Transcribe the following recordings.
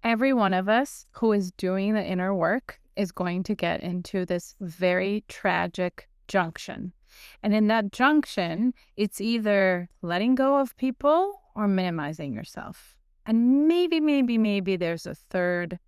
Every one of us who is doing the inner work is going to get into this very tragic junction. And in that junction, it's either letting go of people or minimizing yourself. And maybe there's a third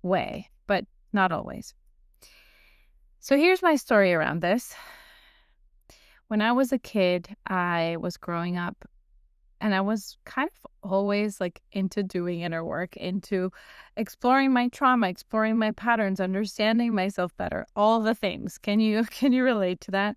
way, but not always. So here's my story around this. When I was a kid, I was growing up and I was kind of always like into doing inner work, into exploring my trauma, exploring my patterns, understanding myself better, all the things. Can you relate to that?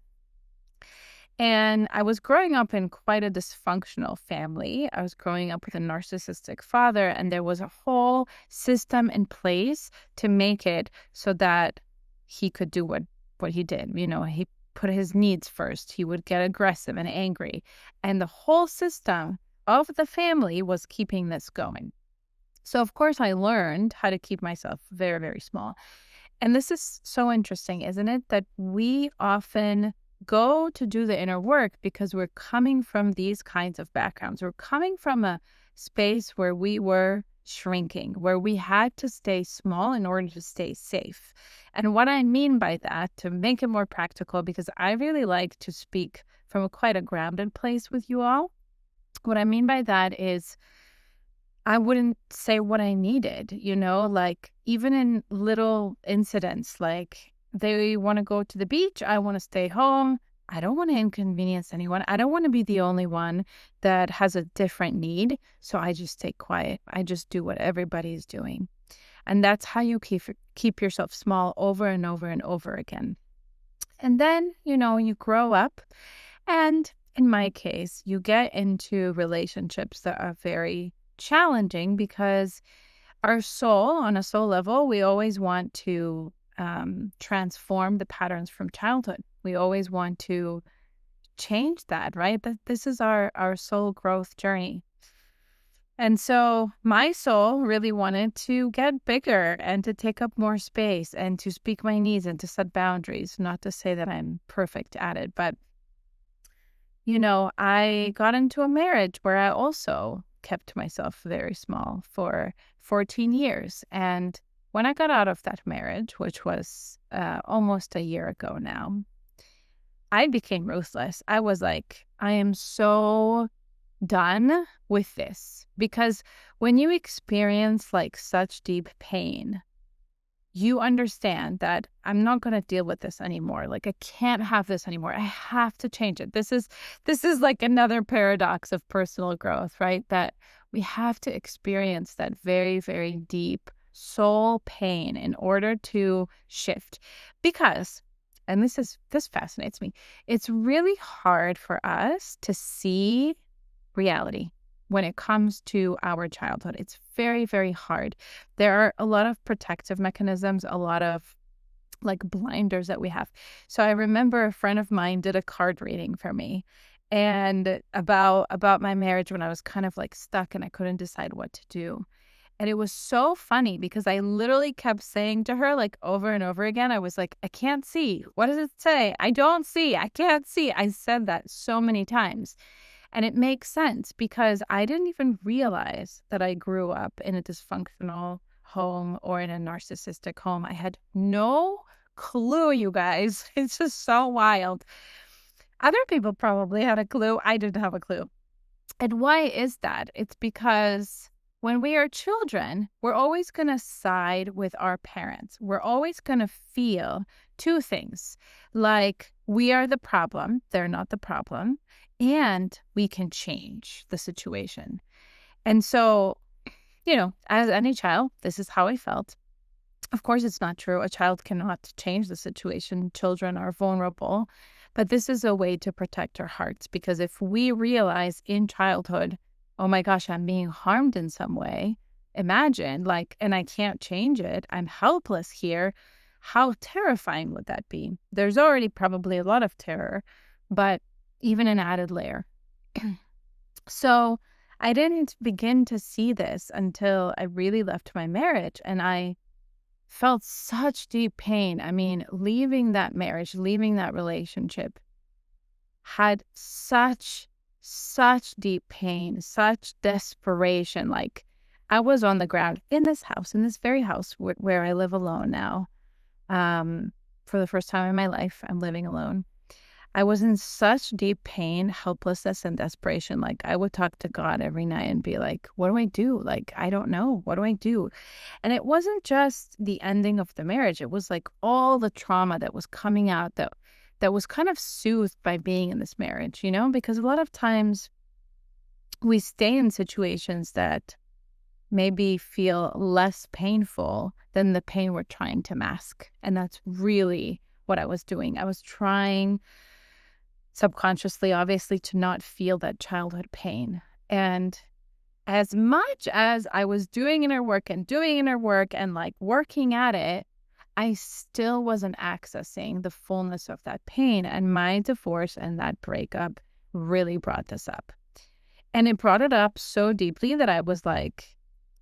And I was growing up in quite a dysfunctional family. I was growing up with a narcissistic father, and there was a whole system in place to make it so that he could do what he did. He put his needs first. He would get aggressive and angry. And the whole system of the family was keeping this going. So, of course, I learned how to keep myself very, very small. And this is so interesting, isn't it? That we often go to do the inner work because we're coming from these kinds of backgrounds. We're coming from a space where we were shrinking, where we had to stay small in order to stay safe. And what I mean by that, to make it more practical, because I really like to speak from quite a grounded place with you all, what I mean by that is I wouldn't say what I needed, like even in little incidents, like they want to go to the beach, I want to stay home. I don't want to inconvenience anyone. I don't want to be the only one that has a different need. So I just stay quiet. I just do what everybody's doing. And that's how you keep yourself small over and over and over again. And then, you grow up, and in my case, you get into relationships that are very challenging because our soul, on a soul level, we always want to transform the patterns from childhood. We always want to change that, right? That this is our soul growth journey. And so my soul really wanted to get bigger and to take up more space and to speak my needs and to set boundaries. Not to say that I'm perfect at it, but I got into a marriage where I also kept myself very small for 14 years. And when I got out of that marriage, which was almost a year ago now, I became ruthless. I was like, I am so done with this. Because when you experience like such deep pain, you understand that I'm not going to deal with this anymore. Like, I can't have this anymore. I have to change it. This is like another paradox of personal growth, right? That we have to experience that very, very deep soul pain in order to shift. Because, and this fascinates me, it's really hard for us to see reality when it comes to our childhood. It's very, very hard. There are a lot of protective mechanisms, a lot of like blinders that we have. So I remember a friend of mine did a card reading for me and about my marriage when I was kind of like stuck and I couldn't decide what to do. And it was so funny because I literally kept saying to her like over and over again, I was like, I can't see. What does it say? I don't see. I can't see. I said that so many times. And it makes sense because I didn't even realize that I grew up in a dysfunctional home or in a narcissistic home. I had no clue, you guys. It's just so wild. Other people probably had a clue. I didn't have a clue. And why is that? It's because when we are children, we're always going to side with our parents. We're always going to feel two things, like we are the problem, they're not the problem, and we can change the situation. And so, as any child, this is how I felt. Of course, it's not true. A child cannot change the situation. Children are vulnerable. But this is a way to protect our hearts, because if we realize in childhood, oh my gosh, I'm being harmed in some way, imagine, and I can't change it, I'm helpless here, how terrifying would that be? There's already probably a lot of terror, but even an added layer. So I didn't begin to see this until I really left my marriage, and I felt such deep pain. I mean, leaving that marriage, leaving that relationship had such deep pain, such desperation. Like, I was on the ground in this house, in this very house where I live alone now. For the first time in my life, I'm living alone. I was in such deep pain, helplessness, and desperation. Like, I would talk to God every night and be like, what do I do? Like, I don't know. What do I do? And it wasn't just the ending of the marriage. It was like all the trauma that was coming out that was kind of soothed by being in this marriage, because a lot of times we stay in situations that maybe feel less painful than the pain we're trying to mask. And that's really what I was doing. I was trying subconsciously, obviously, to not feel that childhood pain. And as much as I was doing inner work and like working at it, I still wasn't accessing the fullness of that pain. And my divorce and that breakup really brought this up. And it brought it up so deeply that I was like,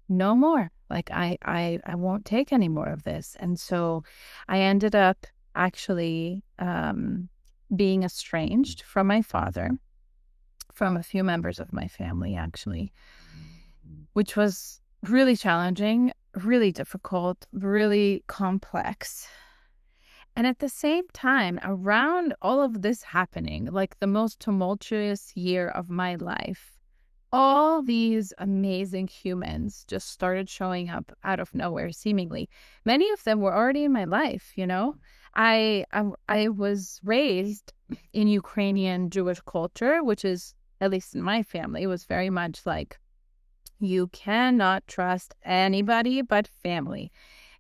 no more. Like, I won't take any more of this. And so I ended up actually being estranged from my father, from a few members of my family, actually, which was really challenging, really difficult, really complex. And at the same time, around all of this happening, like the most tumultuous year of my life, all these amazing humans just started showing up out of nowhere, seemingly. Many of them were already in my life, I was raised in Ukrainian Jewish culture, which is, at least in my family, was very much like, you cannot trust anybody but family.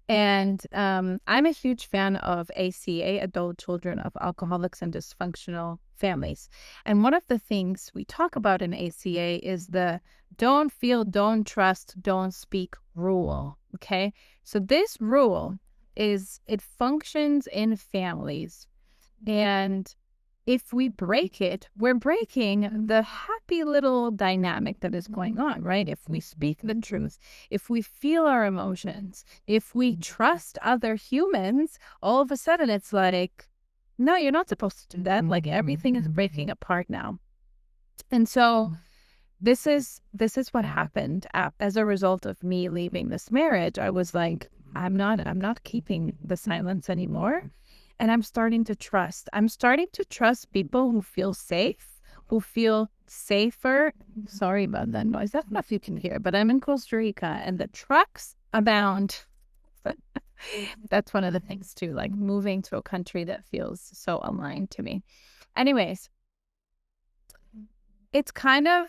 And I'm a huge fan of ACA, Adult Children of Alcoholics and Dysfunctional Families. And one of the things we talk about in ACA is the don't feel, don't trust, don't speak rule. Okay. So this rule it functions in families. And if we break it, we're breaking the happy little dynamic that is going on, right? If we speak the truth, if we feel our emotions, if we trust other humans, all of a sudden it's like, no, you're not supposed to do that. Like, everything is breaking apart now. And so this is what happened as a result of me leaving this marriage. I was like, I'm not keeping the silence anymore. And I'm starting to trust. I'm starting to trust people who feel safe, who feel safer. Sorry about that noise. I don't know if you can hear, but I'm in Costa Rica and the trucks abound. That's one of the things too, like moving to a country that feels so aligned to me. Anyways, it's kind of,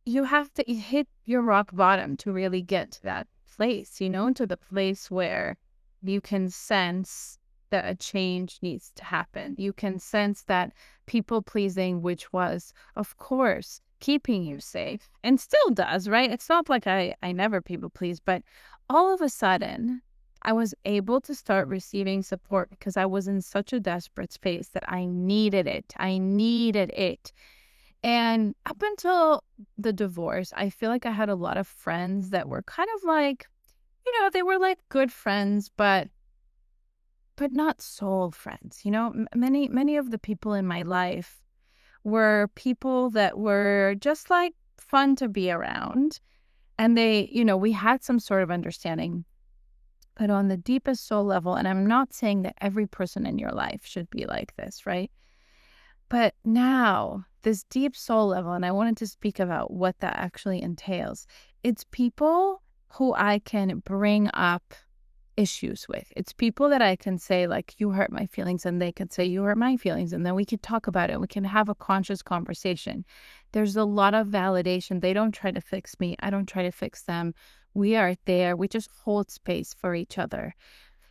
you have to hit your rock bottom to really get to that place, to the place where you can sense that a change needs to happen. You can sense that people pleasing, which was, of course, keeping you safe and still does, right? It's not like I never people please, but all of a sudden I was able to start receiving support because I was in such a desperate space that I needed it. I needed it. And up until the divorce, I feel like I had a lot of friends that were kind of like, they were like good friends, but not soul friends. Many of the people in my life were people that were just like fun to be around. And they, we had some sort of understanding. But on the deepest soul level, and I'm not saying that every person in your life should be like this, right? But now, this deep soul level, and I wanted to speak about what that actually entails. It's people who I can bring up issues with. It's people that I can say, like, you hurt my feelings, and they could say, you hurt my feelings, and then we could talk about it. We can have a conscious conversation. There's a lot of validation. They don't try to fix me. I don't try to fix them. We are there. We just hold space for each other.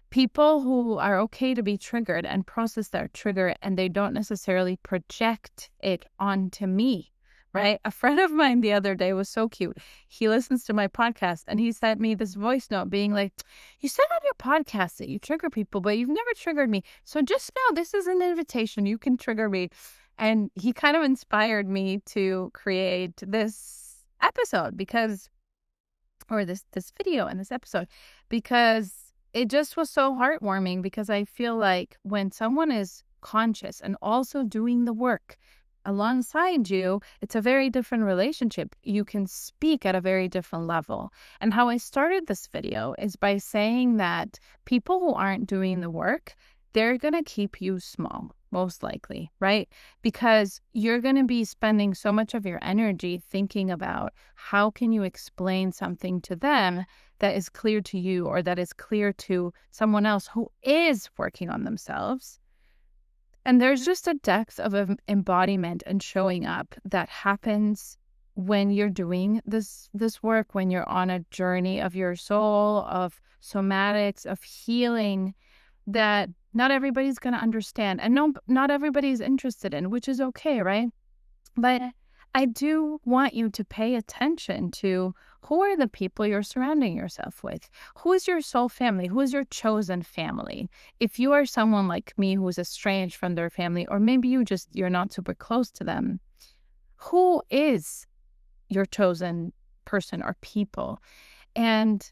People who are okay to be triggered and process their trigger, and they don't necessarily project it onto me. Right? A friend of mine the other day was so cute. He listens to my podcast and he sent me this voice note being like, you said on your podcast that you trigger people, but you've never triggered me. So just know this is an invitation. You can trigger me. And he kind of inspired me to create this episode this video and this episode, because it just was so heartwarming, because I feel like when someone is conscious and also doing the work, alongside you, it's a very different relationship. You can speak at a very different level. And how I started this video is by saying that people who aren't doing the work, they're going to keep you small, most likely, right? Because you're going to be spending so much of your energy thinking about how can you explain something to them that is clear to you or that is clear to someone else who is working on themselves. And there's just a depth of embodiment and showing up that happens when you're doing this work, when you're on a journey of your soul, of somatics, of healing, that not everybody's going to understand, and not everybody's interested in, which is okay, right? But I do want you to pay attention to who are the people you're surrounding yourself with. Who is your soul family? Who is your chosen family? If you are someone like me who is estranged from their family, or maybe you're not super close to them, who is your chosen person or people? And,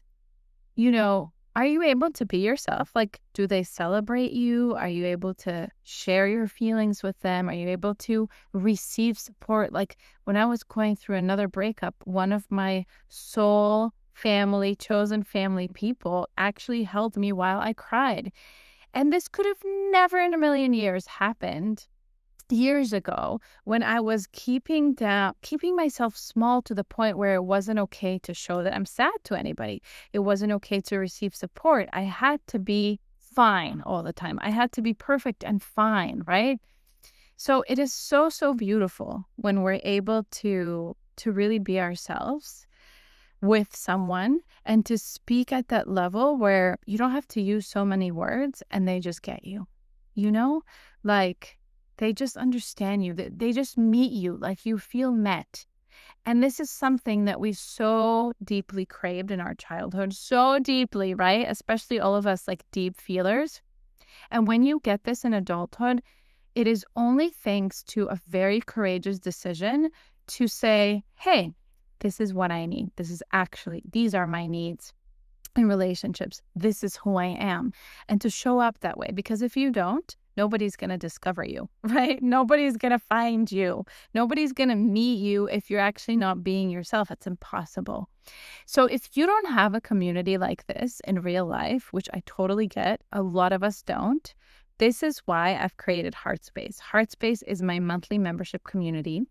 are you able to be yourself? Like, do they celebrate you? Are you able to share your feelings with them? Are you able to receive support? Like, when I was going through another breakup, one of my soul family, chosen family people actually held me while I cried. And this could have never in a million years happened years ago, when I was keeping myself small to the point where it wasn't okay to show that I'm sad to anybody. It wasn't okay to receive support. I had to be fine all the time. I had to be perfect and fine, right? So it is so, so beautiful when we're able to really be ourselves with someone and to speak at that level where you don't have to use so many words and they just get you, like they just understand you, they just meet you, like you feel met. And this is something that we so deeply craved in our childhood, so deeply, right? Especially all of us like deep feelers. And when you get this in adulthood, it is only thanks to a very courageous decision to say, hey, this is what I need. These are my needs in relationships. This is who I am. And to show up that way, because if you don't, nobody's going to discover you, right? Nobody's going to find you. Nobody's going to meet you if you're actually not being yourself. It's impossible. So if you don't have a community like this in real life, which I totally get, a lot of us don't, this is why I've created Heartspace. Heartspace is my monthly membership community.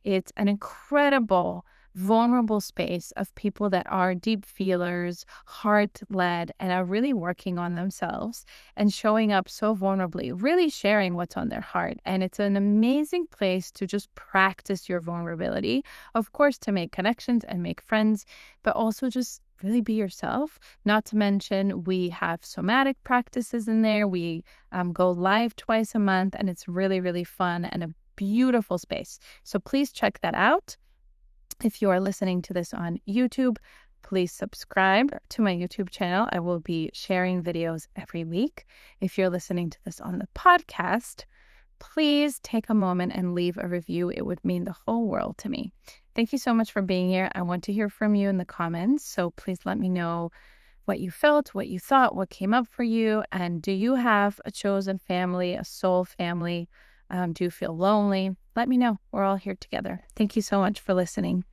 It's an incredible, vulnerable space of people that are deep feelers, heart-led, and are really working on themselves and showing up so vulnerably, really sharing what's on their heart. And it's an amazing place to just practice your vulnerability, of course, to make connections and make friends, but also just really be yourself. Not to mention, we have somatic practices in there. We go live twice a month, and it's really, really fun and a beautiful space. So please check that out. If you are listening to this on YouTube, please subscribe to my YouTube channel. I will be sharing videos every week. If you're listening to this on the podcast, please take a moment and leave a review. It would mean the whole world to me. Thank you so much for being here. I want to hear from you in the comments. So please let me know what you felt, what you thought, what came up for you. And do you have a chosen family, a soul family? Do you feel lonely? Let me know. We're all here together. Thank you so much for listening.